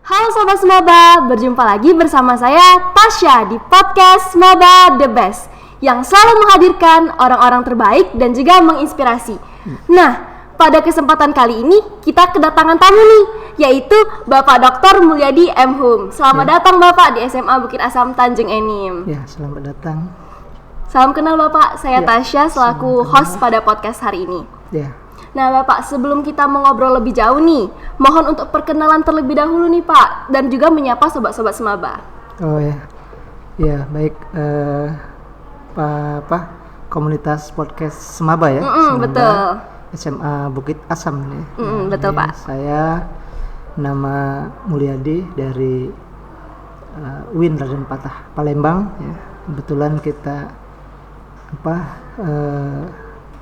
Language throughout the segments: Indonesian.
Halo Sobat Semaba, berjumpa lagi bersama saya Tasya di podcast Semaba The Best yang selalu menghadirkan orang-orang terbaik dan juga menginspirasi. Nah, pada kesempatan kali ini kita kedatangan tamu nih, yaitu Bapak Dr. Mulyadi M. Hum. Selamat datang Bapak di SMA Bukit Asam Tanjung Enim. Ya, selamat datang. Salam kenal Bapak, saya Tasya selaku host pada podcast hari ini. Ya. Nah Bapak, sebelum kita mengobrol lebih jauh nih, mohon untuk perkenalan terlebih dahulu nih Pak, dan juga menyapa sobat-sobat Semaba. Oh ya, ya baik. Komunitas podcast Semaba ya. Semaba, betul. SMA Bukit Asam nih. Betul Pak. Saya nama Mulyadi dari UIN Raden Patah Palembang. Ya. Kebetulan kita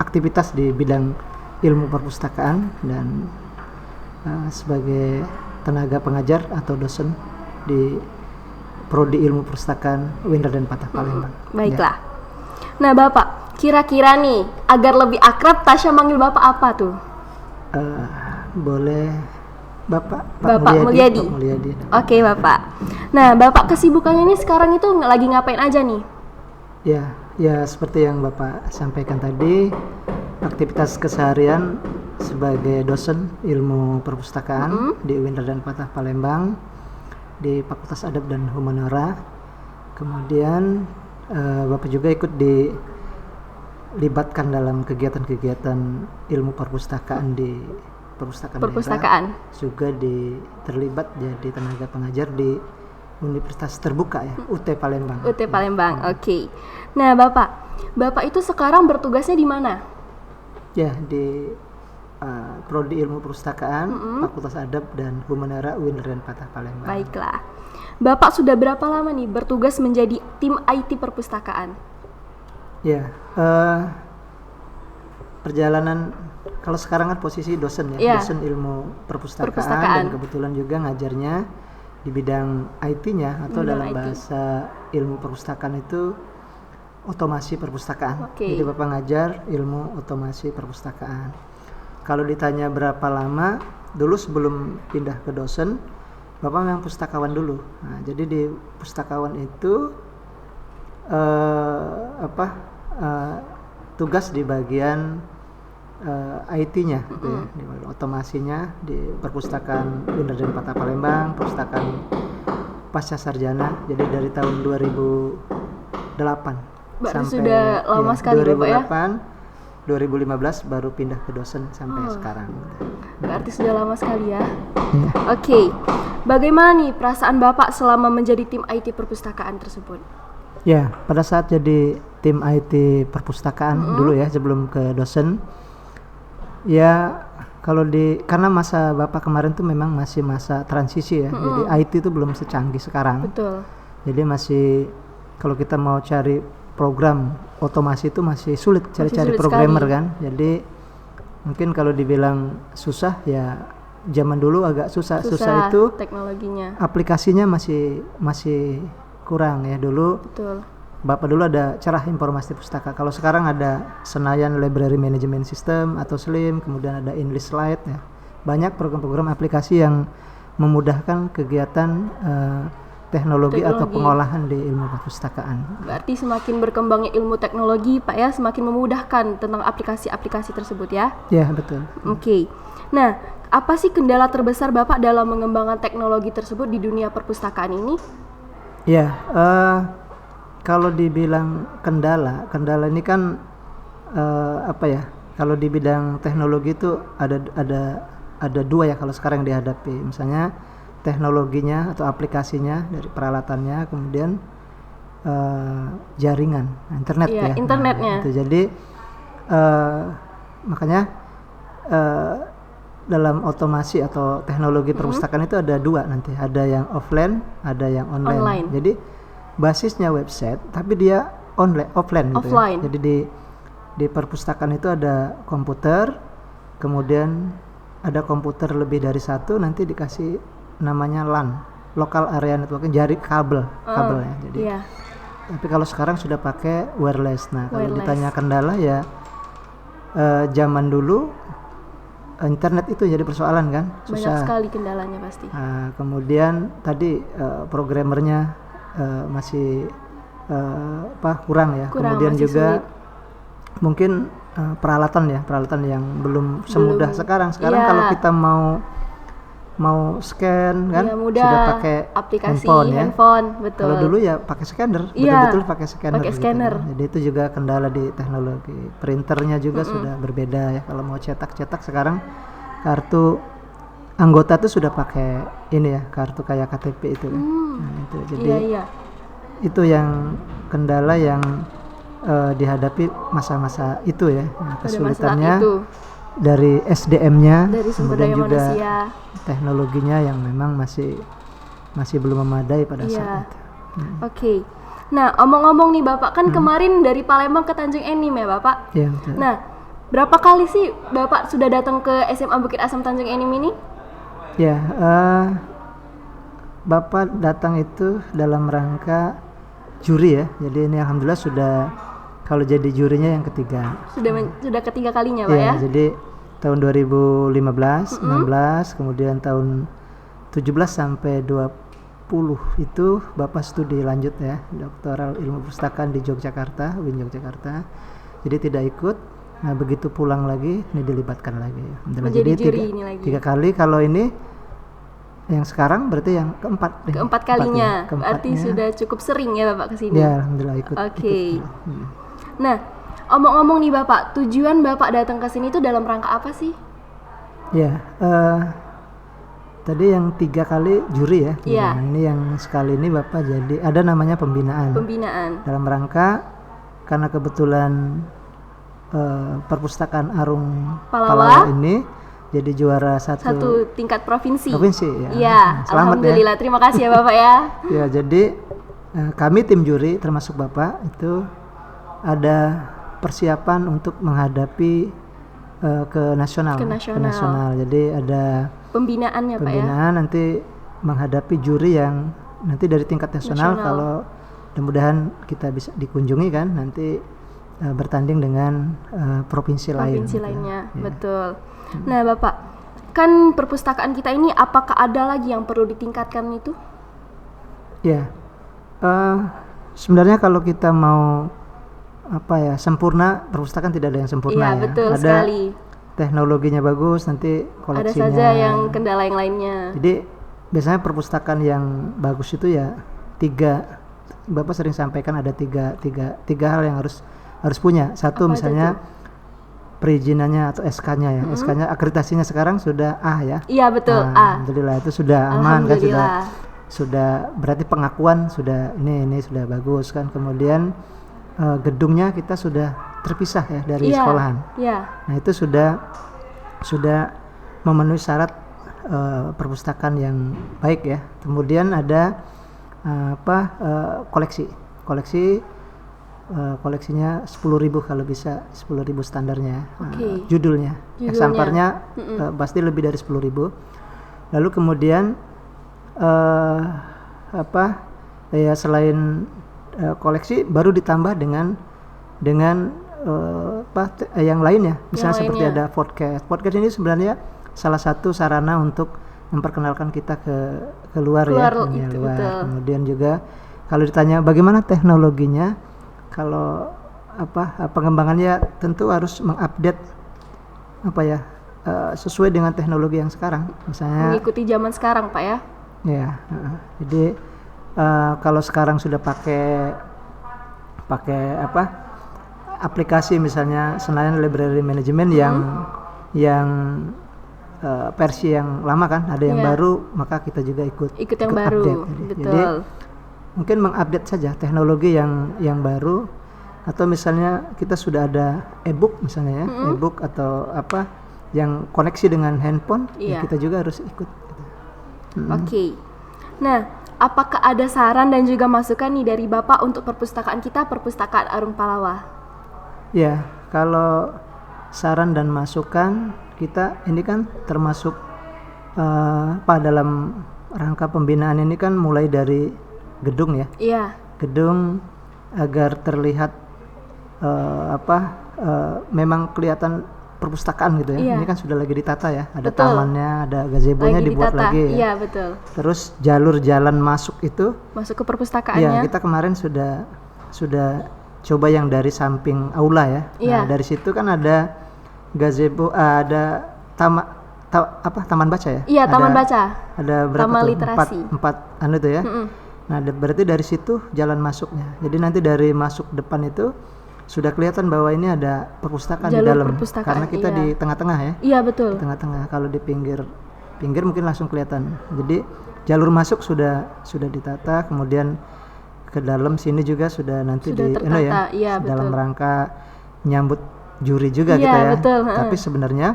aktivitas di bidang ilmu perpustakaan dan sebagai tenaga pengajar atau dosen di Prodi Ilmu Perpustakaan UIN Raden Patah Palembang. Baiklah. Nah Bapak, kira-kira nih agar lebih akrab Tasya manggil Bapak apa tuh? Boleh Bapak Mulyadi. Pak Mulyadi. Oke Bapak. Nah Bapak kesibukannya ini sekarang itu lagi ngapain aja nih? Ya seperti yang Bapak sampaikan tadi, aktivitas keseharian sebagai dosen ilmu perpustakaan di UIN Raden Patah Palembang di Fakultas Adab dan Humaniora. Kemudian Bapak juga ikut dilibatkan dalam kegiatan-kegiatan ilmu perpustakaan di perpustakaan daerah. Juga terlibat jadi tenaga pengajar di Universitas Terbuka ya, UT Palembang. UT Palembang, oke. Nah Bapak itu sekarang bertugasnya di mana? Ya, di Prodi Ilmu Perpustakaan, Fakultas Adab dan Humaniora UIN Raden Patah Palembang. Baiklah. Bapak sudah berapa lama nih bertugas menjadi tim IT perpustakaan? Ya, perjalanan kalau sekarang kan posisi dosen ya, dosen ilmu perpustakaan dan kebetulan juga ngajarnya di bidang IT-nya atau dalam bahasa ilmu perpustakaan itu otomasi perpustakaan. Jadi Bapak ngajar ilmu otomasi perpustakaan. Kalau ditanya berapa lama, dulu sebelum pindah ke dosen, Bapak memang pustakawan dulu. Nah, jadi di pustakawan itu tugas di bagian IT-nya, gitu ya, di otomasinya di perpustakaan UIN Raden Patah Palembang, perpustakaan pasca sarjana. Jadi dari tahun 2008 sampai sudah lama sekali 2008, 2015 baru pindah ke dosen sampai sekarang. Berarti sudah lama sekali ya. Oke. Bagaimana nih perasaan Bapak selama menjadi tim IT perpustakaan tersebut? Ya, pada saat jadi tim IT perpustakaan dulu ya, sebelum ke dosen. Ya, karena masa Bapak kemarin tuh memang masih masa transisi ya. Jadi IT itu belum secanggih sekarang. Betul. Jadi masih, kalau kita mau cari program otomasi itu masih sulit cari programmer sekali. Kan. Jadi mungkin kalau dibilang susah ya, zaman dulu agak susah itu teknologinya. Aplikasinya masih kurang ya dulu. Betul. Bapak dulu ada Cerah Informasi Pustaka. Kalau sekarang ada Senayan Library Management System atau SLIM, kemudian ada English Lite ya. Banyak program-program aplikasi yang memudahkan kegiatan teknologi atau pengolahan di ilmu perpustakaan. Berarti semakin berkembangnya ilmu teknologi Pak ya, semakin memudahkan tentang aplikasi-aplikasi tersebut ya? Ya, betul. Oke. Nah, apa sih kendala terbesar Bapak dalam mengembangkan teknologi tersebut di dunia perpustakaan ini? Ya, kalau dibilang kendala ini kan kalau di bidang teknologi itu ada dua ya kalau sekarang dihadapi. Misalnya teknologinya atau aplikasinya dari peralatannya, kemudian jaringan internet ya. Internetnya. Nah, jadi makanya dalam otomasi atau teknologi perpustakaan itu ada dua nanti, ada yang offline, ada yang online. Jadi basisnya website, tapi dia offline gitu ya. Jadi di perpustakaan itu ada komputer, kemudian ada komputer lebih dari satu, nanti dikasih namanya LAN, Local Area Networking, jaring kabelnya. Jadi tapi kalau sekarang sudah pakai wireless. Nah, kalau ditanya kendala ya, zaman dulu internet itu jadi persoalan kan, susah. Banyak sekali kendalanya pasti. Kemudian tadi programmernya masih kurang ya. Kemudian juga sulit. Mungkin peralatan yang belum semudah sekarang. Kalau kita mau scan kan, mudah. Sudah pakai aplikasi handphone betul. Kalau dulu ya pakai scanner, betul-betul pakai scanner. Scanner. Gitu. Jadi itu juga kendala di teknologi. Printernya juga sudah berbeda ya. Kalau mau cetak sekarang kartu anggota tuh sudah pakai ini ya, kartu kayak KTP itu. Nah, itu jadi itu yang kendala yang dihadapi masa-masa itu ya. Nah, kesulitannya dari SDM-nya, kemudian juga manusia. Teknologinya yang memang masih belum memadai pada saat itu. Oke. Nah, omong-omong nih Bapak, kan kemarin dari Palembang ke Tanjung Enim ya Bapak? Iya, betul. Nah, berapa kali sih Bapak sudah datang ke SMA Bukit Asam Tanjung Enim ini? Ya, Bapak datang itu dalam rangka juri ya. Jadi ini alhamdulillah sudah, kalau jadi jurinya yang ketiga. Sudah ketiga kalinya Pak ya? Jadi tahun 2015, 16, kemudian tahun 17 sampai 20 itu Bapak studi lanjut ya, doktoral ilmu perpustakaan di Yogyakarta, UIN Yogyakarta. Jadi tidak ikut. Nah, begitu pulang lagi ini dilibatkan lagi. Jadi tiga kali. Kalau ini yang sekarang berarti yang keempat kalinya. Berarti sudah cukup sering ya Bapak kesini. Ya, alhamdulillah ikut. Oke. Nah, omong-omong nih Bapak, tujuan Bapak datang ke sini itu dalam rangka apa sih? Ya, tadi yang 3 kali juri ya. Iya. Nah, ini yang sekali ini Bapak jadi ada namanya pembinaan. Dalam rangka karena kebetulan perpustakaan Arung Palawa ini jadi juara satu tingkat provinsi ya. Iya, alhamdulillah. Terima kasih ya Bapak ya. Ya, jadi kami tim juri termasuk Bapak itu ada persiapan untuk menghadapi ke nasional. Jadi ada pembinaannya Pak ya. Pembinaan nanti menghadapi juri yang nanti dari tingkat nasional. Kalau mudah-mudahan kita bisa dikunjungi kan nanti bertanding dengan provinsi lainnya. Ya. Betul. Nah Bapak, kan perpustakaan kita ini apakah ada lagi yang perlu ditingkatkan itu? Ya, sebenarnya kalau kita mau sempurna, perpustakaan tidak ada yang sempurna ya. Betul ada sekali. Teknologinya bagus, nanti koleksinya. Ada saja yang kendala yang lainnya. Jadi biasanya perpustakaan yang bagus itu ya 3. Bapak sering sampaikan ada tiga hal yang harus punya. Satu, misalnya perizinannya atau SK-nya ya. SK-nya akreditasinya sekarang sudah A ya. Iya betul, A. Alhamdulillah itu sudah aman kan, sudah berarti pengakuan sudah ini sudah bagus kan. Kemudian gedungnya kita sudah terpisah ya dari sekolahan. Nah, itu sudah memenuhi syarat perpustakaan yang baik ya. Kemudian ada koleksinya 10.000 kalau bisa, 10.000 standarnya. Judulnya. Eksemplarnya pasti lebih dari 10.000. Lalu kemudian selain koleksi baru ditambah dengan yang lainnya. Misalnya seperti ada podcast. Podcast ini sebenarnya salah satu sarana untuk memperkenalkan kita ke luar ya. Kemudian juga kalau ditanya bagaimana teknologinya, kalau pengembangannya tentu harus mengupdate sesuai dengan teknologi yang sekarang. Misalnya mengikuti zaman sekarang Pak ya. Ya, jadi kalau sekarang sudah pakai aplikasi misalnya Senayan Library Management yang versi yang lama kan, ada yang baru, maka kita juga ikut yang baru. Update. Jadi mungkin mengupdate saja teknologi yang baru, atau misalnya kita sudah ada e-book misalnya ya, e-book atau yang koneksi dengan handphone, ya kita juga harus ikut. Oke. Nah, apakah ada saran dan juga masukan nih dari Bapak untuk perpustakaan kita, Perpustakaan Arung Palawa? Ya, kalau saran dan masukan kita ini kan termasuk dalam rangka pembinaan ini kan mulai dari gedung ya. Iya. Gedung agar terlihat memang kelihatan perpustakaan gitu ya. Iya. Ini kan sudah lagi ditata ya. Ada Betul. tamannya, ada gazebo-nya Lagi dibuat ditata. lagi ya. Iya, betul. Terus jalur jalan masuk itu Masuk ke ya perpustakaannya. kita kemarin sudah coba yang dari samping aula ya. Iya. Nah, dari situ kan ada gazebo, ada taman baca ya? Iya, taman baca. Ada berapa Taman tuh? literasi. Empat anu itu ya. Nah, berarti dari situ jalan masuknya. Jadi nanti dari masuk depan itu sudah kelihatan bahwa ini ada perpustakaan di Jalur dalam. perpustakaan, Karena kita iya. di tengah-tengah ya. Iya, betul. Di tengah-tengah. Kalau di pinggir mungkin langsung kelihatan. Jadi jalur masuk sudah ditata, kemudian ke dalam sini juga sudah nanti Sudah tertata, iya, dalam betul. rangka nyambut juri juga Iya, kita ya. betul, Tapi sebenarnya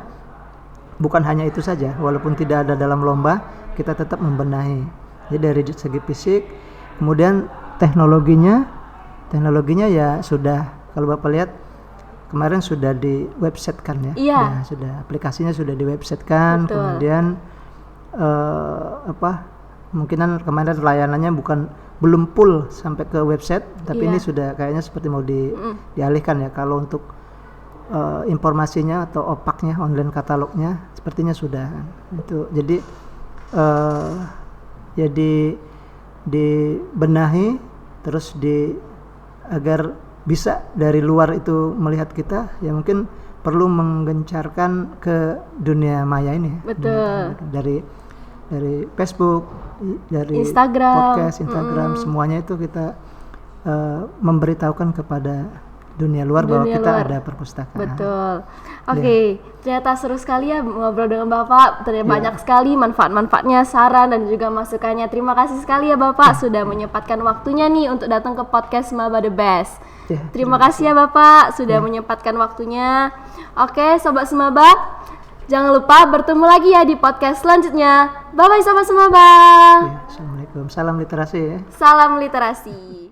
bukan hanya itu saja, walaupun tidak ada dalam lomba, kita tetap membenahi. Jadi dari segi fisik, kemudian teknologinya ya sudah, kalau Bapak lihat kemarin sudah di website kan ya. Iya. Ya, sudah aplikasinya sudah di website kan, Betul. kemudian kemungkinan kemarin layanannya belum full sampai ke website, tapi Iya. ini sudah kayaknya seperti mau dialihkan ya. Kalau untuk informasinya atau opaknya, online katalognya sepertinya sudah itu. Jadi dibenahi terus agar bisa dari luar itu melihat kita, ya mungkin perlu menggencarkan ke dunia maya ini ya. Betul. Dari Facebook, dari Instagram. podcast, Instagram, semuanya itu kita memberitahukan kepada dunia luar bahwa Dunia kita luar. ada perpustakaan. Betul. Oke, ternyata seru sekali ya ngobrol dengan Bapak. Ternyata banyak sekali manfaat-manfaatnya, saran dan juga masukannya. Terima kasih sekali ya Bapak sudah menyempatkan waktunya nih untuk datang ke podcast Maba The Best. Ya, Terima kasih ya Bapak sudah menyempatkan waktunya. Oke, Sobat Semaba, jangan lupa bertemu lagi ya di podcast selanjutnya. Bye-bye Sobat Semaba. ya, Assalamualaikum. Salam literasi ya. Salam literasi.